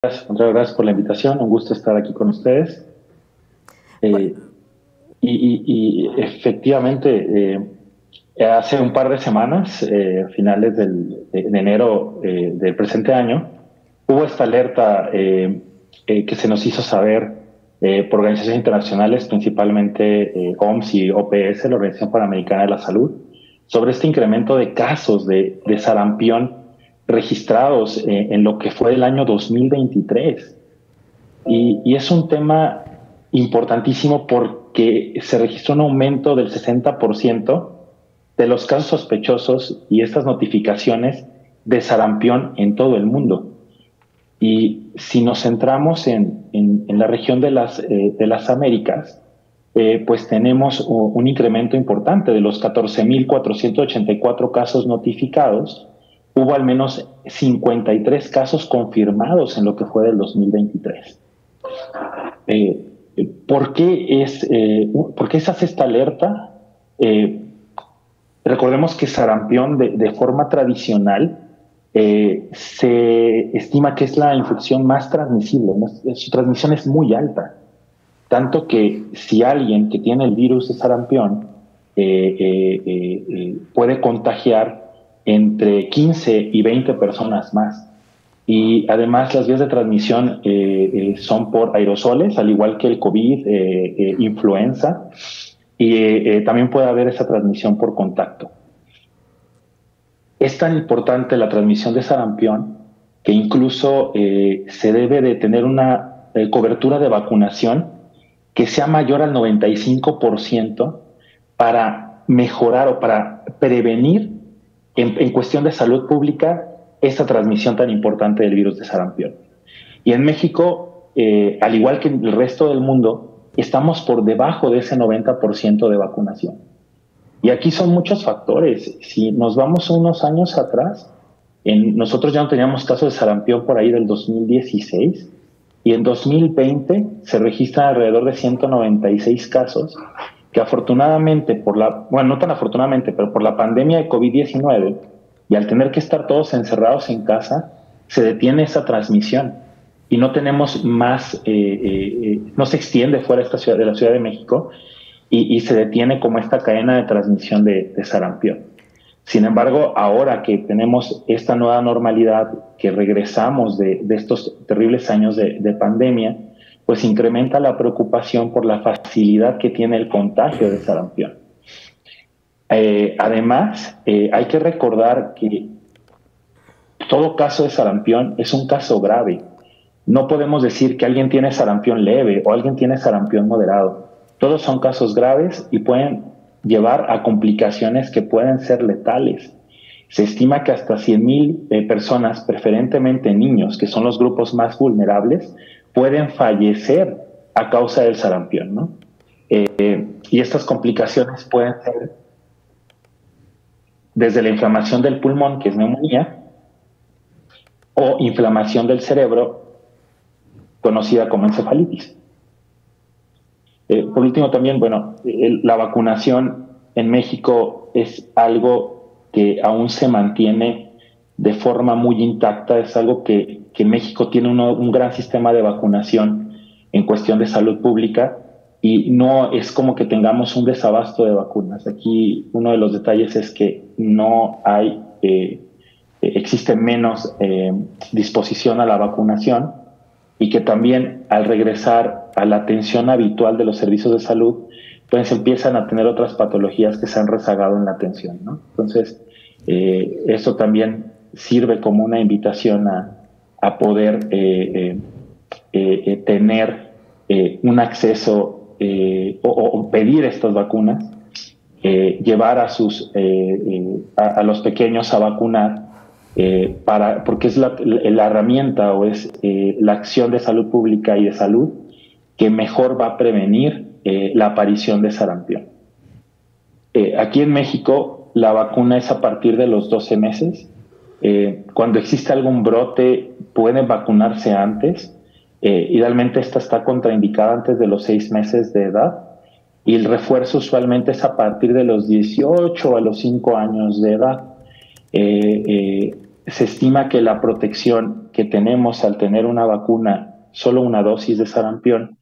Muchas gracias por la invitación. Un gusto estar aquí con ustedes. Bu- Eh, efectivamente, hace un par de semanas, finales de enero del presente año, hubo esta alerta que se nos hizo saber por organizaciones internacionales, principalmente OMS y OPS, la Organización Panamericana de la Salud, sobre este incremento de casos de sarampión registrados en lo que fue el año 2023. Y es un tema importantísimo porque se registró un aumento del 60% de los casos sospechosos y estas notificaciones de sarampión en todo el mundo. Y si nos centramos en la región de las Américas, pues tenemos un incremento importante de los 14.484 casos notificados. Hubo al menos 53 casos confirmados en lo que fue del 2023. ¿Por qué se hace esta alerta? Eh, Recordemos que sarampión de forma tradicional se estima que es la infección más transmisible, ¿no? Su transmisión es muy alta, tanto que si alguien que tiene el virus de sarampión puede contagiar entre 15 y 20 personas más. Y además las vías de transmisión son por aerosoles, al igual que el COVID, influenza, y también puede haber esa transmisión por contacto. Es tan importante la transmisión de sarampión que incluso se debe de tener una cobertura de vacunación que sea mayor al 95% para mejorar o para prevenir en cuestión de salud pública esta transmisión tan importante del virus de sarampión. Y en México, al igual que en el resto del mundo, estamos por debajo de ese 90% de vacunación. Y aquí son muchos factores. Si nos vamos unos años atrás, nosotros ya no teníamos casos de sarampión por ahí del 2016 y en 2020 se registran alrededor de 196 casos que afortunadamente bueno, no tan afortunadamente, pero por la pandemia de COVID-19 y al tener que estar todos encerrados en casa, se detiene esa transmisión y no tenemos más, no se extiende fuera de esta ciudad, de la Ciudad de México y se detiene como esta cadena de transmisión de sarampión. Sin embargo, ahora que tenemos esta nueva normalidad, que regresamos de estos terribles años de pandemia, pues incrementa la preocupación por la facilidad que tiene el contagio de sarampión. Además, hay que recordar que todo caso de sarampión es un caso grave. No podemos decir que alguien tiene sarampión leve o alguien tiene sarampión moderado. Todos son casos graves y pueden llevar a complicaciones que pueden ser letales. Se estima que hasta 100,000 personas, preferentemente niños, que son los grupos más vulnerables, pueden fallecer a causa del sarampión, ¿no? Y estas complicaciones pueden ser desde la inflamación del pulmón, que es neumonía, o inflamación del cerebro, conocida como encefalitis. Por último, también, bueno, la vacunación en México es algo que aún se mantiene de forma muy intacta, es algo que México tiene un gran sistema de vacunación en cuestión de salud pública y no es como que tengamos un desabasto de vacunas. Aquí uno de los detalles es que no hay, existe menos disposición a la vacunación y que también al regresar a la atención habitual de los servicios de salud, pues empiezan a tener otras patologías que se han rezagado en la atención, ¿no? Entonces, eso también sirve como una invitación a poder tener un acceso o pedir estas vacunas, llevar a los pequeños a vacunar porque es la herramienta o es la acción de salud pública y de salud que mejor va a prevenir la aparición de sarampión. Aquí en México la vacuna es a partir de los 12 meses. Cuando existe algún brote pueden vacunarse antes. Idealmente esta está contraindicada antes de los 6 meses de edad y el refuerzo usualmente es a partir de los 18 a los 5 años de edad. se estima que la protección que tenemos al tener una vacuna, solo una dosis de sarampión,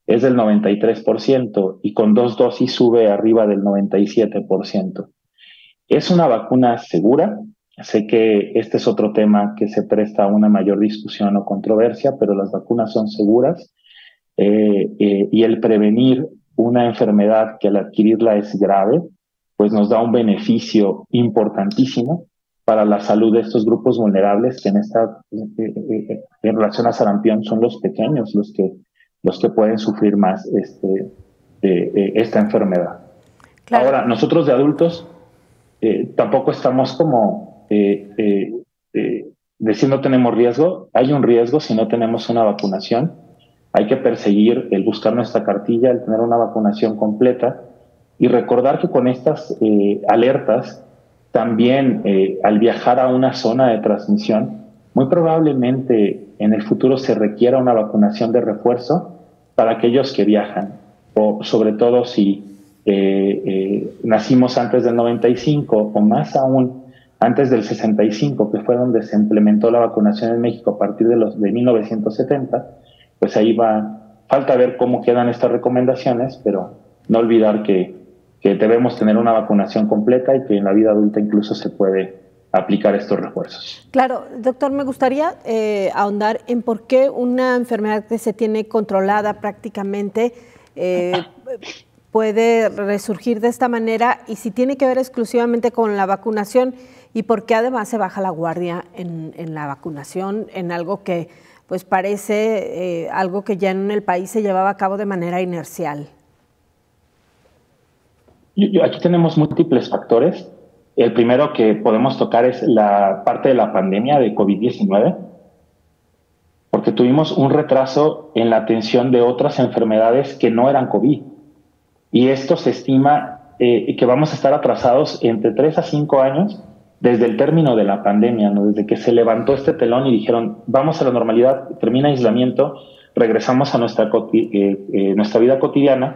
es del 93% y con 2 dosis sube arriba del 97%. Es una vacuna segura. Sé que este es otro tema que se presta a una mayor discusión o controversia, pero las vacunas son seguras y el prevenir una enfermedad que al adquirirla es grave, pues nos da un beneficio importantísimo para la salud de estos grupos vulnerables que en relación a sarampión son los pequeños, los que pueden sufrir más esta enfermedad. Claro. Ahora, nosotros de adultos tampoco estamos como decir no tenemos riesgo. Hay un riesgo si no tenemos una vacunación. Hay que perseguir el buscar nuestra cartilla, el tener una vacunación completa y recordar que con estas alertas, también al viajar a una zona de transmisión, muy probablemente en el futuro se requiera una vacunación de refuerzo para aquellos que viajan, o sobre todo si nacimos antes del 95 o más aún antes del 65, que fue donde se implementó la vacunación en México a partir de 1970, pues ahí falta ver cómo quedan estas recomendaciones, pero no olvidar que debemos tener una vacunación completa y que en la vida adulta incluso se puede aplicar estos refuerzos. Claro, doctor, me gustaría ahondar en por qué una enfermedad que se tiene controlada prácticamente puede resurgir de esta manera y si tiene que ver exclusivamente con la vacunación y por qué además se baja la guardia en la vacunación, en algo que pues parece algo que ya en el país se llevaba a cabo de manera inercial. Aquí tenemos múltiples factores. El primero que podemos tocar es la parte de la pandemia de COVID-19, porque tuvimos un retraso en la atención de otras enfermedades que no eran COVID. Y esto se estima que vamos a estar atrasados entre 3 a 5 años desde el término de la pandemia, ¿no? Desde que se levantó este telón y dijeron, vamos a la normalidad, termina aislamiento, regresamos a nuestra vida cotidiana,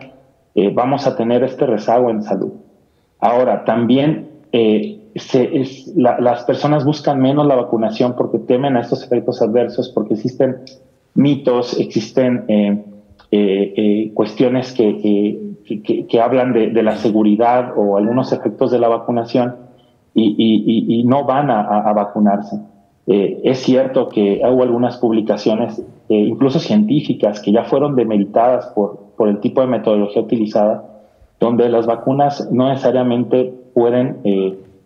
vamos a tener este rezago en salud. Ahora, también las personas buscan menos la vacunación porque temen a estos efectos adversos, porque existen mitos, existen cuestiones que hablan de la seguridad o algunos efectos de la vacunación y no van a vacunarse. Es cierto que hubo algunas publicaciones, incluso científicas, que ya fueron demeritadas por el tipo de metodología utilizada, donde las vacunas no necesariamente pueden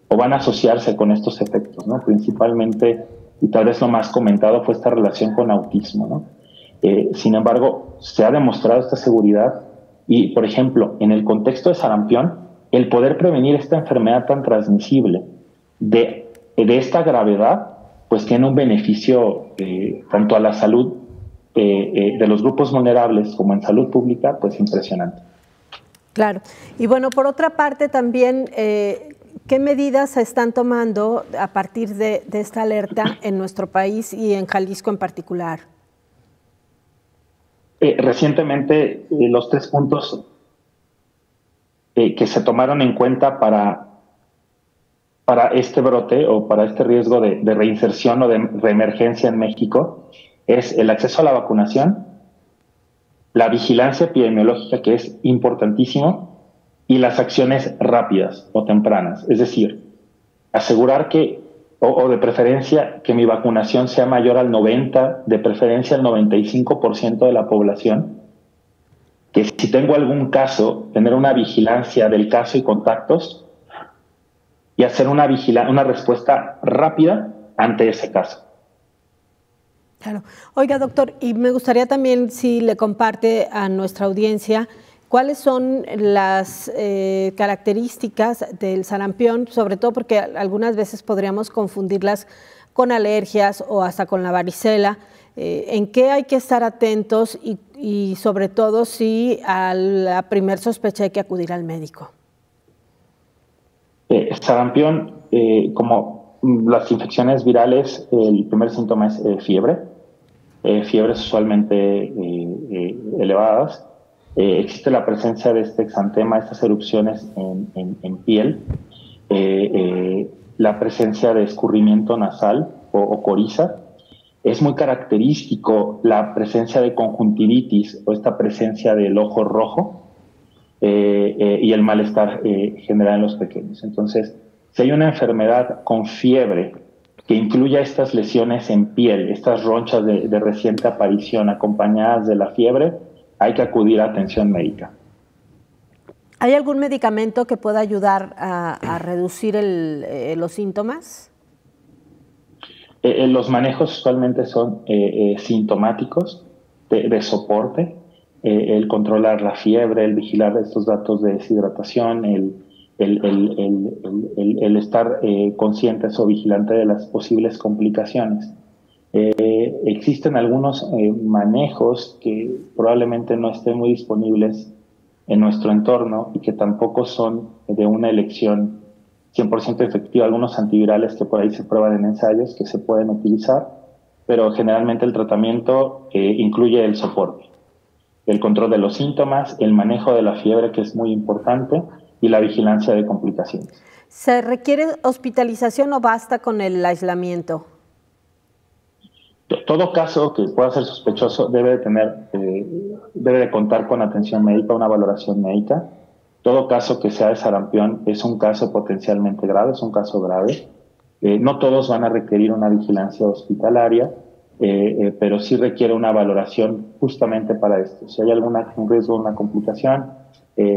o van a asociarse con estos efectos, ¿no? Principalmente, y tal vez lo más comentado fue esta relación con autismo, ¿no? Sin embargo, se ha demostrado esta seguridad y, por ejemplo, en el contexto de sarampión, el poder prevenir esta enfermedad tan transmisible de esta gravedad, pues tiene un beneficio tanto a la salud de los grupos vulnerables como en salud pública, pues impresionante. Claro. Y bueno, por otra parte también, ¿qué medidas se están tomando a partir de esta alerta en nuestro país y en Jalisco en particular? Recientemente, los 3 puntos que se tomaron en cuenta para este brote o para este riesgo de reinserción o de reemergencia en México es el acceso a la vacunación, la vigilancia epidemiológica, que es importantísimo, y las acciones rápidas o tempranas. Es decir, asegurar que, o de preferencia, que mi vacunación sea mayor al 90%, de preferencia al 95% de la población, que si tengo algún caso, tener una vigilancia del caso y contactos y hacer una respuesta rápida ante ese caso. Claro. Oiga, doctor, y me gustaría también si le comparte a nuestra audiencia cuáles son las características del sarampión, sobre todo porque algunas veces podríamos confundirlas con alergias o hasta con la varicela. ¿En qué hay que estar atentos y sobre todo si a la primer sospecha hay que acudir al médico? Sarampión, como las infecciones virales, el primer síntoma es fiebre, fiebres usualmente elevadas. Existe la presencia de este exantema, estas erupciones en piel. la presencia de escurrimiento nasal o coriza. Es muy característico la presencia de conjuntivitis o esta presencia del ojo rojo y el malestar general en los pequeños. Entonces, si hay una enfermedad con fiebre que incluya estas lesiones en piel, estas ronchas de reciente aparición acompañadas de la fiebre, hay que acudir a atención médica. ¿Hay algún medicamento que pueda ayudar a reducir los síntomas? Los manejos usualmente son sintomáticos, de soporte, el controlar la fiebre, el vigilar estos datos de deshidratación, el estar conscientes o vigilante de las posibles complicaciones. Existen algunos manejos que probablemente no estén muy disponibles en nuestro entorno y que tampoco son de una elección 100% efectiva, algunos antivirales que por ahí se prueban en ensayos que se pueden utilizar, pero generalmente el tratamiento incluye el soporte, el control de los síntomas, el manejo de la fiebre, que es muy importante, y la vigilancia de complicaciones. ¿Se requiere hospitalización o basta con el aislamiento? Todo caso que pueda ser sospechoso debe de contar con atención médica, una valoración médica. Todo caso que sea de sarampión es un caso potencialmente grave, es un caso grave. No todos van a requerir una vigilancia hospitalaria, pero sí requiere una valoración justamente para esto. Si hay un riesgo de una complicación,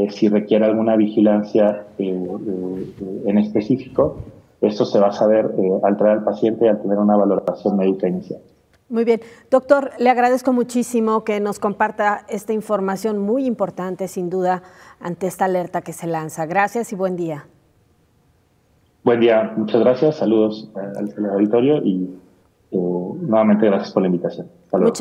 si requiere alguna vigilancia en específico, esto se va a saber al traer al paciente y al tener una valoración médica inicial. Muy bien. Doctor, le agradezco muchísimo que nos comparta esta información muy importante, sin duda, ante esta alerta que se lanza. Gracias y buen día. Buen día, muchas gracias. Saludos al auditorio y nuevamente gracias por la invitación. Hasta luego.